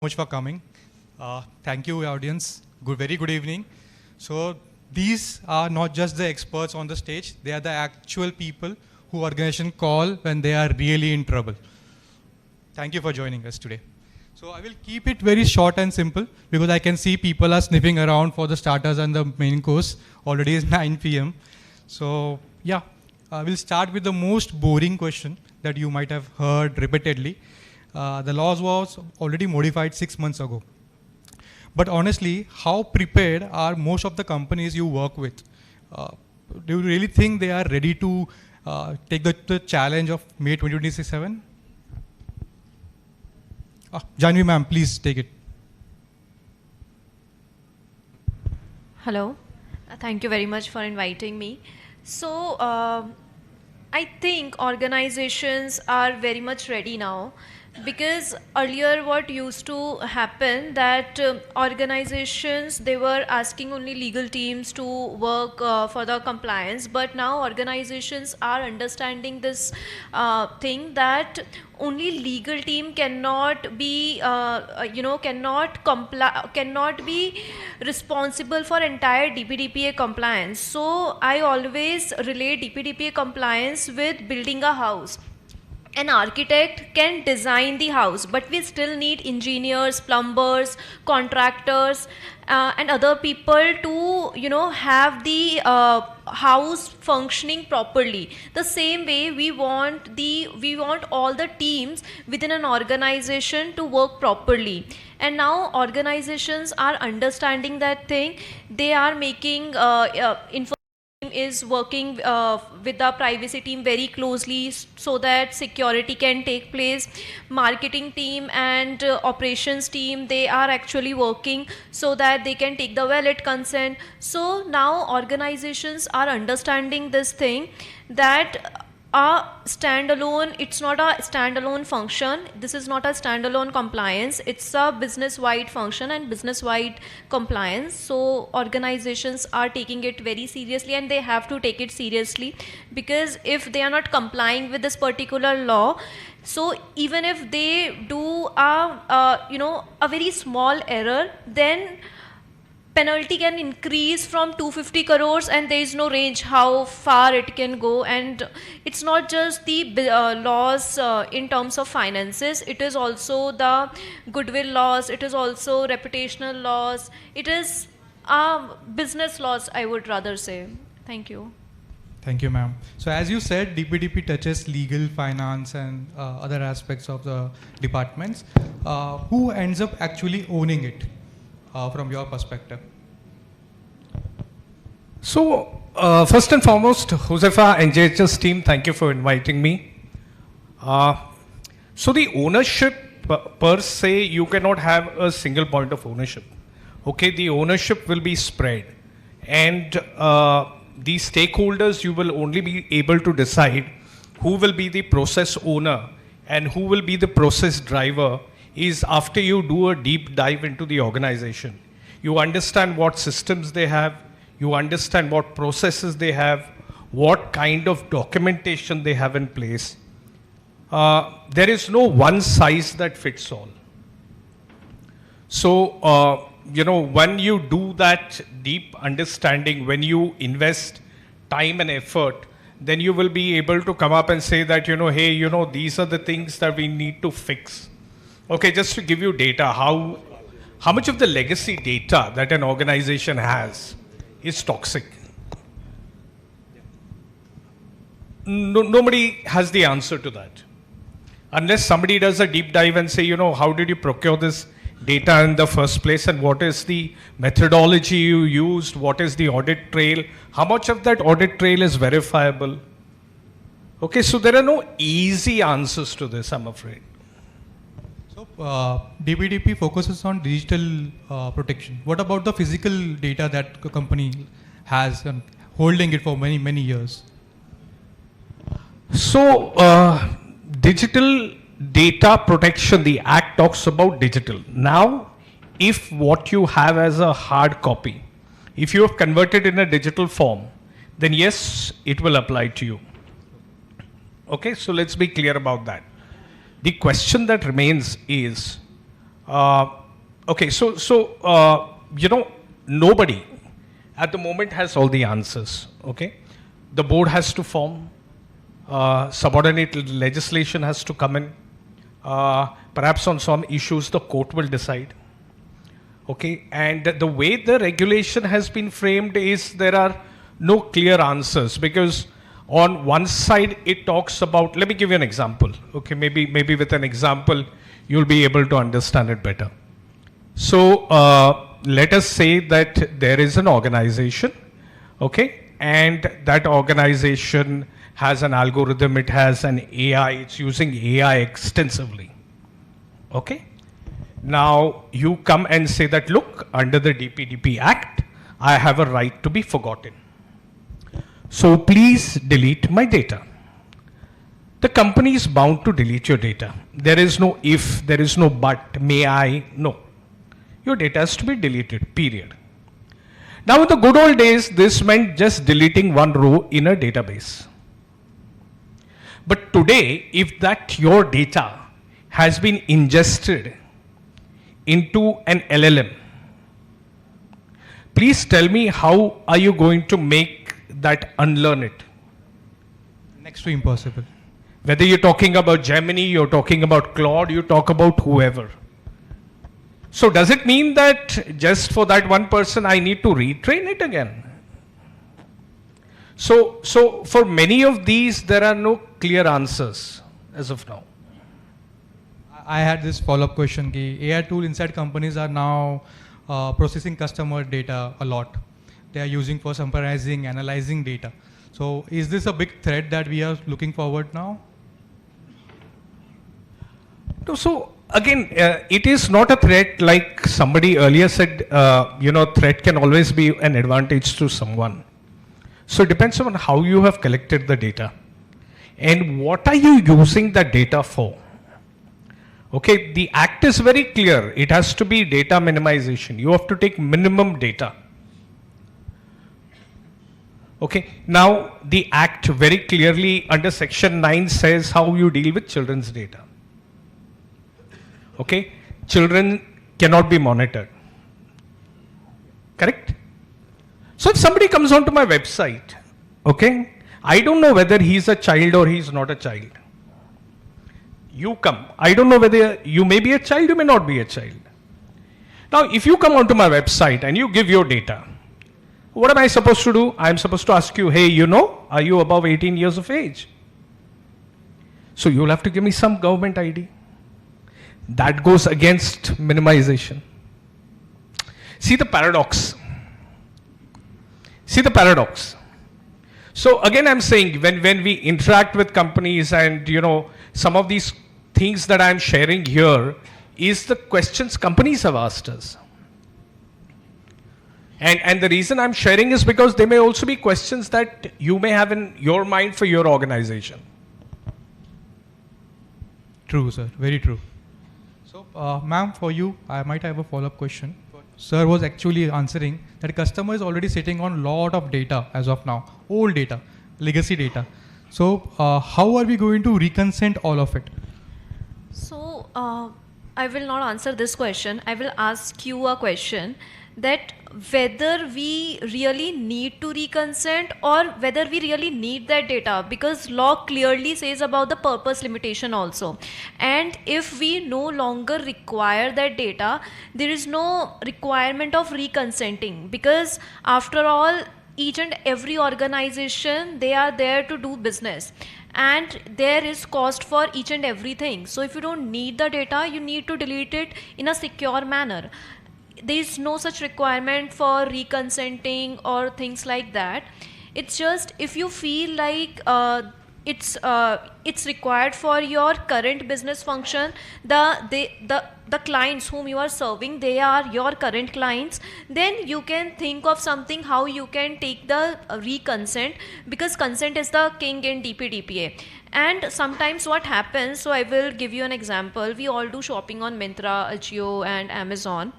Much for coming. Thank you, audience. Very good evening. So these are not just the experts on the stage. They are the actual people who organization call when they are really in trouble. Thank you for joining us today. So I will keep it very short and simple because I can see people are sniffing around for the starters and the main course. Already is 9 p.m. So yeah, we'll start with the most boring question that you might have heard repeatedly. The laws was already modified 6 months ago. But honestly, how prepared are most of the companies you work with? Do you really think they are ready to take the challenge of May 2027? Jaanvi ma'am, please take it. Hello. Thank you very much for inviting me. So, I think organizations are very much ready now, because earlier what used to happen that organizations, they were asking only legal teams to work for the compliance, but now organizations are understanding this thing that only legal team cannot be cannot be responsible for entire DPDPA compliance. So I always relate DPDPA compliance with building a house. An architect can design the house, but we still need engineers, plumbers, contractors, and other people to have the house functioning properly. The same way we want all the teams within an organization to work properly. And now organizations are understanding that thing. They are making is working with the privacy team very closely so that security can take place. Marketing team and operations team, they are actually working so that they can take the valid consent. So now organizations are understanding this thing that it's not a standalone function. This is not a standalone compliance. It's a business-wide function and business-wide compliance. So organizations are taking it very seriously, and they have to take it seriously, because if they are not complying with this particular law, so even if they do a very small error, then penalty can increase from 250 crores, and there is no range how far it can go. And it's not just the laws in terms of finances, it is also the goodwill laws, it is also reputational laws, it is business laws, I would rather say. Thank you. Thank you, ma'am. So as you said, DPDP touches legal, finance, and other aspects of the departments. Who ends up actually owning it? From your perspective? So, first and foremost, Josefa and JHS team, thank you for inviting me. So the ownership per se, you cannot have a single point of ownership. Okay, the ownership will be spread, and the stakeholders, you will only be able to decide who will be the process owner and who will be the process driver is after you do a deep dive into the organization. You understand what systems they have, you understand what processes they have, what kind of documentation they have in place. There is no one size that fits all. So, when you do that deep understanding, when you invest time and effort, then you will be able to come up and say that, hey, these are the things that we need to fix. Okay, just to give you data, how much of the legacy data that an organization has is toxic? Nobody has the answer to that. Unless somebody does a deep dive and say, how did you procure this data in the first place, and what is the methodology you used, what is the audit trail, how much of that audit trail is verifiable? Okay, so there are no easy answers to this, I'm afraid. DPDP focuses on digital protection. What about the physical data that the company has and holding it for many, many years? So, digital data protection, the Act talks about digital. Now, if what you have as a hard copy, if you have converted in a digital form, then yes, it will apply to you. Okay, so let's be clear about that. The question that remains is, Okay, nobody at the moment has all the answers. Okay, the board has to form, subordinate legislation has to come in. Perhaps on some issues the court will decide. Okay, and the way the regulation has been framed is there are no clear answers, because on one side it talks about, let me give you an example. Okay, maybe with an example you'll be able to understand it better. So let us say that there is an organization, okay, and that organization has an algorithm, it has an AI, it's using AI extensively. Okay. Now you come and say that, look, under the DPDP Act, I have a right to be forgotten. So please delete my data. The company is bound to delete your data. There is no if, there is no but, may I, no. Your data has to be deleted, period. Now in the good old days, this meant just deleting one row in a database. But today, if that your data has been ingested into an LLM, please tell me, how are you going to make that unlearn it? Next to impossible. Whether you're talking about Gemini, you're talking about Claude, you talk about whoever. So does it mean that just for that one person I need to retrain it again? So for many of these there are no clear answers as of now. I had this follow-up question. Ki AI tool inside companies are now processing customer data a lot. They are using for summarizing, analyzing data. So is this a big threat that we are looking forward now? So again, it is not a threat like somebody earlier said, threat can always be an advantage to someone. So it depends on how you have collected the data and what are you using that data for. Okay, the act is very clear. It has to be data minimization. You have to take minimum data. Okay, now the act very clearly under section 9 says how you deal with children's data. Okay, children cannot be monitored. Correct? So if somebody comes onto my website, okay, I don't know whether he's a child or he's not a child. You come, I don't know whether you may be a child, you may not be a child. Now, if you come onto my website and you give your data, what am I supposed to do? I'm supposed to ask you, hey, are you above 18 years of age? So you'll have to give me some government ID. That goes against minimization. See the paradox. See the paradox. So again, I'm saying when we interact with companies and, some of these things that I'm sharing here is the questions companies have asked us. And the reason I'm sharing is because they may also be questions that you may have in your mind for your organization. True, sir. Very true. So, ma'am, for you, I might have a follow-up question. Sir was actually answering that a customer is already sitting on a lot of data as of now, old data, legacy data. So, how are we going to reconsent all of it? So, I will not answer this question. I will ask you a question, that whether we really need to reconsent or whether we really need that data, because law clearly says about the purpose limitation also. And if we no longer require that data, there is no requirement of reconsenting, because after all, each and every organization, they are there to do business and there is cost for each and everything. So if you don't need the data, you need to delete it in a secure manner. There is no such requirement for reconsenting or things like that. It's just if you feel like it's required for your current business function, the clients whom you are serving, they are your current clients, then you can think of something how you can take the reconsent, because consent is the king in DPDPA. And sometimes what happens, so I will give you an example. We all do shopping on Myntra, Ajio and Amazon.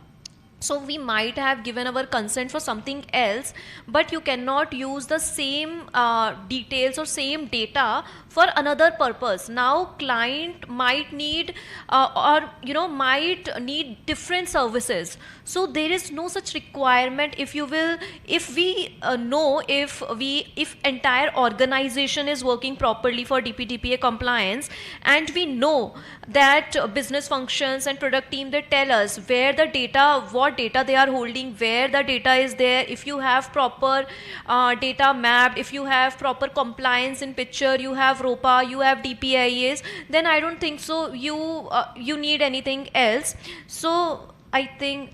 So we might have given our consent for something else, but you cannot use the same details or same data for another purpose. Now client might need or might need different services. So there is no such requirement. If you will, if we know if entire organization is working properly for DPDPA compliance, and we know that business functions and product team, they tell us where the data, what data they are holding, where the data is there. If you have proper data mapped, if you have proper compliance in picture, you have ROPA, you have DPIAs, then I don't think so you need anything else. So I think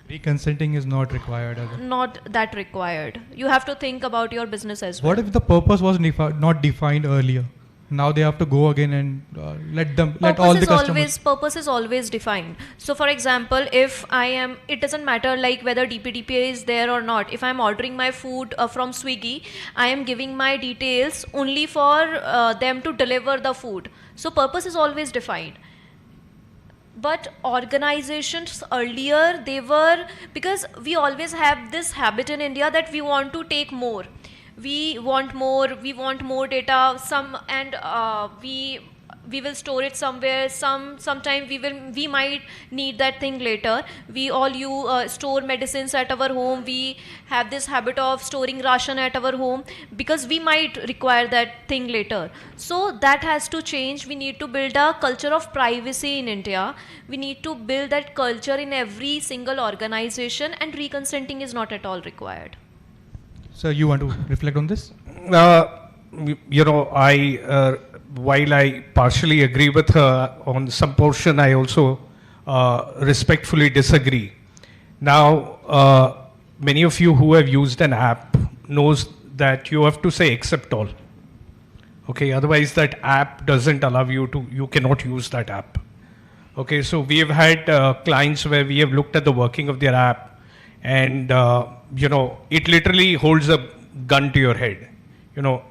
Reconsenting is not required. not that required. You have to think about your business as well. What if the purpose was not defined earlier? Now they have to go again and let all the customers. Purpose is always defined. So for example, if I am, it doesn't matter like whether DPDPA is there or not. If I'm ordering my food from Swiggy, I am giving my details only for them to deliver the food. So purpose is always defined. But organizations earlier, they were, because we always have this habit in India that we want to take more. We want more data, we will store it somewhere. Sometime we might need that thing later. We all store medicines at our home. We have this habit of storing ration at our home because we might require that thing later. So that has to change. We need to build a culture of privacy in India. We need to build that culture in every single organization, and reconsenting is not at all required. So you want to reflect on this? While I partially agree with her on some portion, I also respectfully disagree. Now, many of you who have used an app knows that you have to say accept all. Okay, otherwise that app doesn't allow you cannot use that app. Okay, so we have had clients where we have looked at the working of their app, and it literally holds a gun to your head.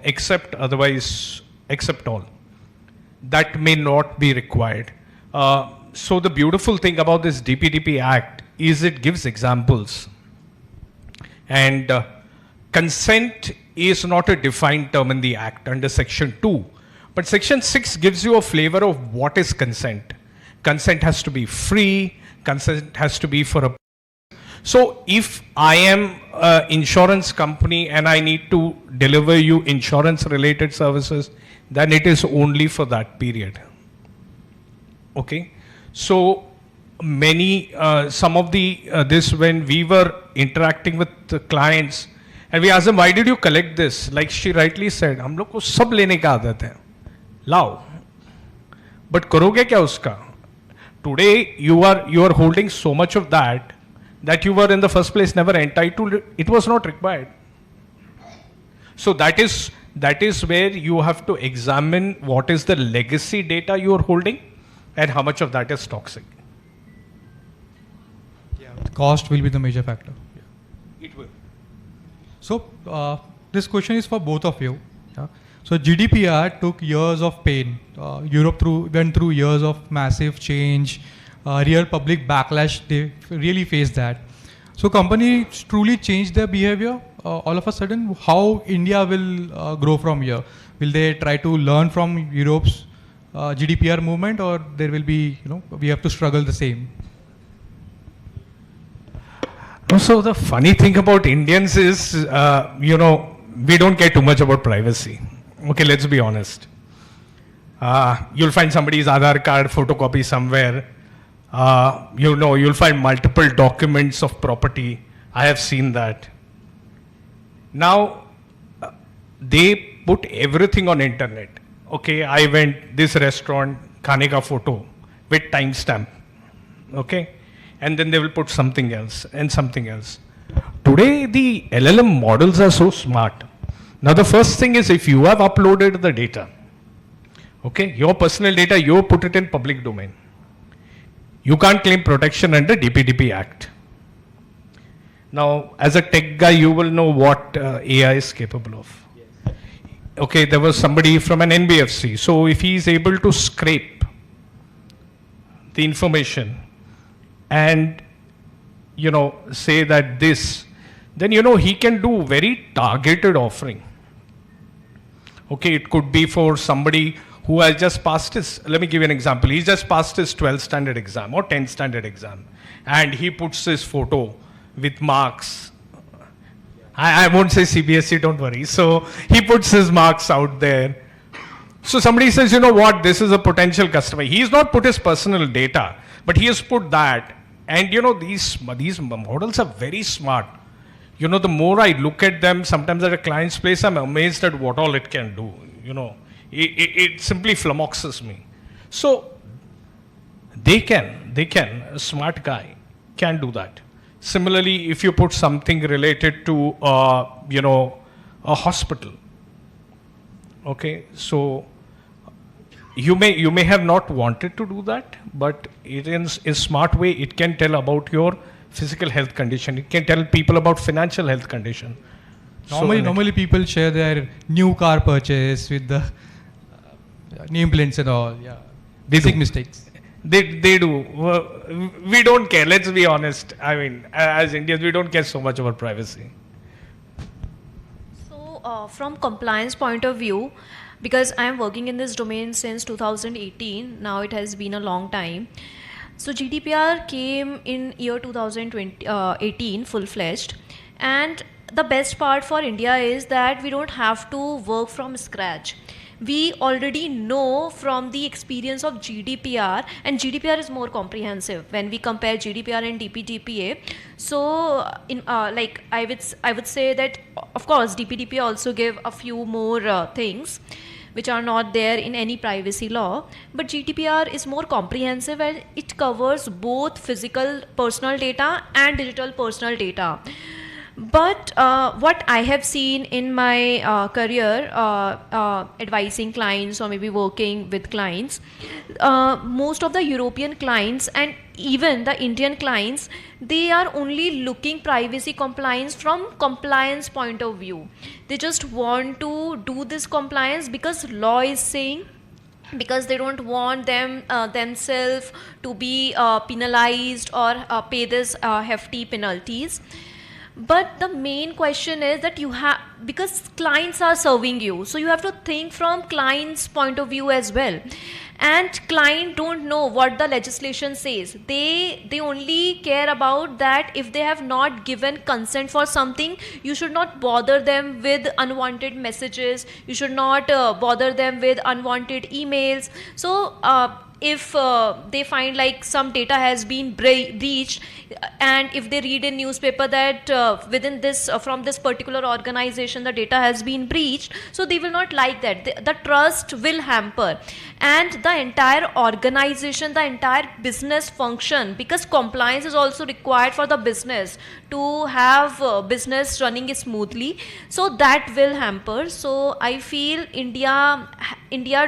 Accept, otherwise accept all. That may not be required. So the beautiful thing about this DPDP Act is it gives examples. And consent is not a defined term in the Act under Section 2. But Section 6 gives you a flavor of what is consent. Consent has to be free. Consent has to be for a. So if I am an insurance company and I need to deliver you insurance related services, then it is only for that period. Okay. So many, some of this when we were interacting with the clients and we asked them, why did you collect this? Like she rightly said, हम लोग को सब लेने का आदत है. लाओ. But करोगे क्या उसका? Today you are holding so much of that you were in the first place never entitled to. It was not required. So that is where you have to examine what is the legacy data you are holding and how much of that is toxic. Yeah, cost will be the major factor. It will. So this question is for both of you. Yeah. So GDPR took years of pain. Europe went through years of massive change, real public backlash. They really faced that. So companies truly changed their behavior all of a sudden. How India will grow from here? Will they try to learn from Europe's GDPR movement, or there will be, we have to struggle the same? So the funny thing about Indians is, we don't care too much about privacy. Okay, let's be honest. You'll find somebody's Aadhaar card photocopy somewhere. You'll find multiple documents of property. I have seen that. Now, they put everything on internet. Okay, I went this restaurant, khane ka photo with timestamp. Okay, and then they will put something else and something else. Today, the LLM models are so smart. Now, the first thing is if you have uploaded the data, okay, your personal data, you put it in public domain. You can't claim protection under DPDP Act. Now, as a tech guy, you will know what AI is capable of. Yes. Okay, there was somebody from an NBFC. So if he is able to scrape the information and say that this, then, he can do very targeted offering. Okay, it could be for somebody who has just passed his, let me give you an example. He's just passed his 12th standard exam or 10th standard exam, and he puts his photo with marks. I won't say CBSE, don't worry. So he puts his marks out there. So somebody says, you know what, this is a potential customer. He's not put his personal data, but he has put that. And these models are very smart. The more I look at them, sometimes at a client's place, I'm amazed at what all it can do. It simply flummoxes me. So they can, a smart guy can do that. Similarly, if you put something related to, a hospital, okay, so you may have not wanted to do that, but it in a smart way, it can tell about your physical health condition. It can tell people about financial health condition. Normally people share their new car purchase with the nameplates and all. Yeah, basic mistakes. They do. We don't care. Let's be honest. I mean, as Indians, we don't care so much about privacy. So, from compliance point of view, because I am working in this domain since 2018, now it has been a long time. So GDPR came in year 2018 full-fledged, and the best part for India is that we don't have to work from scratch. We already know from the experience of GDPR, and GDPR is more comprehensive when we compare GDPR and DPDPA. So, I would say that of course DPDPA also give a few more things which are not there in any privacy law, but GDPR is more comprehensive and it covers both physical personal data and digital personal data. But what I have seen in my career advising clients or maybe working with clients, most of the European clients and even the Indian clients, they are only looking privacy compliance from compliance point of view. They just want to do this compliance because law is saying, because they don't want themselves to be penalized or pay this hefty penalties. But the main question is that you have, because clients are serving you, so you have to think from client's point of view as well. And client don't know what the legislation says. They only care about that if they have not given consent for something, you should not bother them with unwanted messages. You should not bother them with unwanted emails. So if they find like some data has been breached, and if they read in newspaper that within this from this particular organization the data has been breached, so they will not like that. The trust will hamper, and the entire organization, the entire business function, because compliance is also required for the business to have business running smoothly, so that will hamper. So I feel India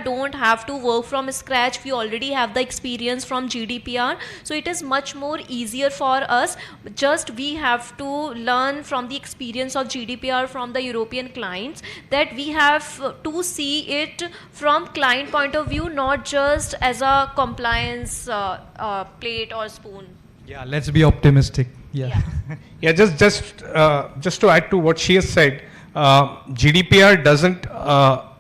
don't have to work from scratch. We already have the experience from GDPR, so it is much more easier for us. Just we have to learn from the experience of GDPR from the European clients, that we have to see it from client point of view, not just as a compliance plate or spoon. Yeah, let's be optimistic. Yeah. Yeah, just to add to what she has said, GDPR doesn't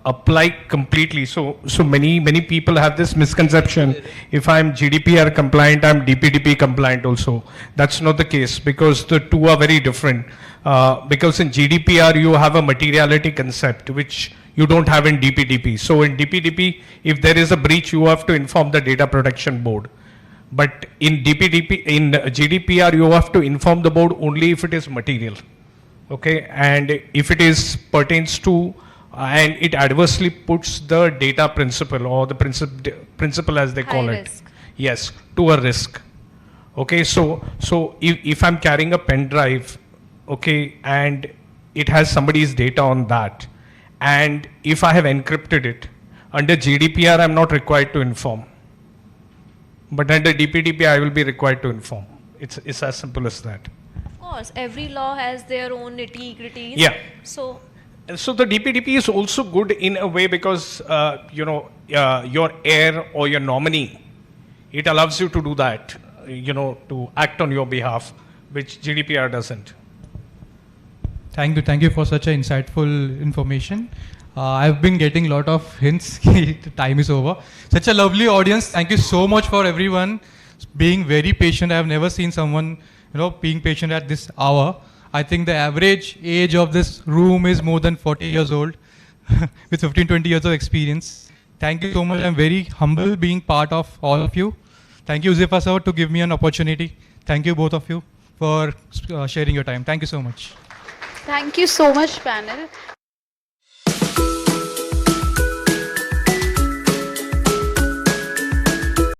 apply completely. So many people have this misconception. If I'm GDPR compliant, I'm DPDP compliant also. That's not the case, because the two are very different. Because in GDPR you have a materiality concept which you don't have in DPDP. So in DPDP, if there is a breach, you have to inform the Data Protection Board. But in GDPR, you have to inform the board only if it is material. Okay, and if it is pertains to and it adversely puts the data principle or the principle as they call it. Risk. Yes, to a risk. Okay, so if I'm carrying a pen drive, okay, and it has somebody's data on that, and if I have encrypted it, under GDPR I'm not required to inform. But under DPDP I will be required to inform. It's as simple as that. Of course, every law has their own nitty-gritties. Yeah. So the DPDP is also good in a way because, your heir or your nominee, it allows you to do that, to act on your behalf. which GDPR doesn't. Thank you for such an insightful information. I've been getting a lot of hints. The time is over. Such a lovely audience. Thank you so much for everyone being very patient. I've never seen someone, being patient at this hour. I think the average age of this room is more than 40 years old, with 15, 20 years of experience. Thank you so much. I'm very humble being part of all of you. Thank you, Zifa sir, to give me an opportunity. Thank you both of you for sharing your time. Thank you so much. Thank you so much, panel.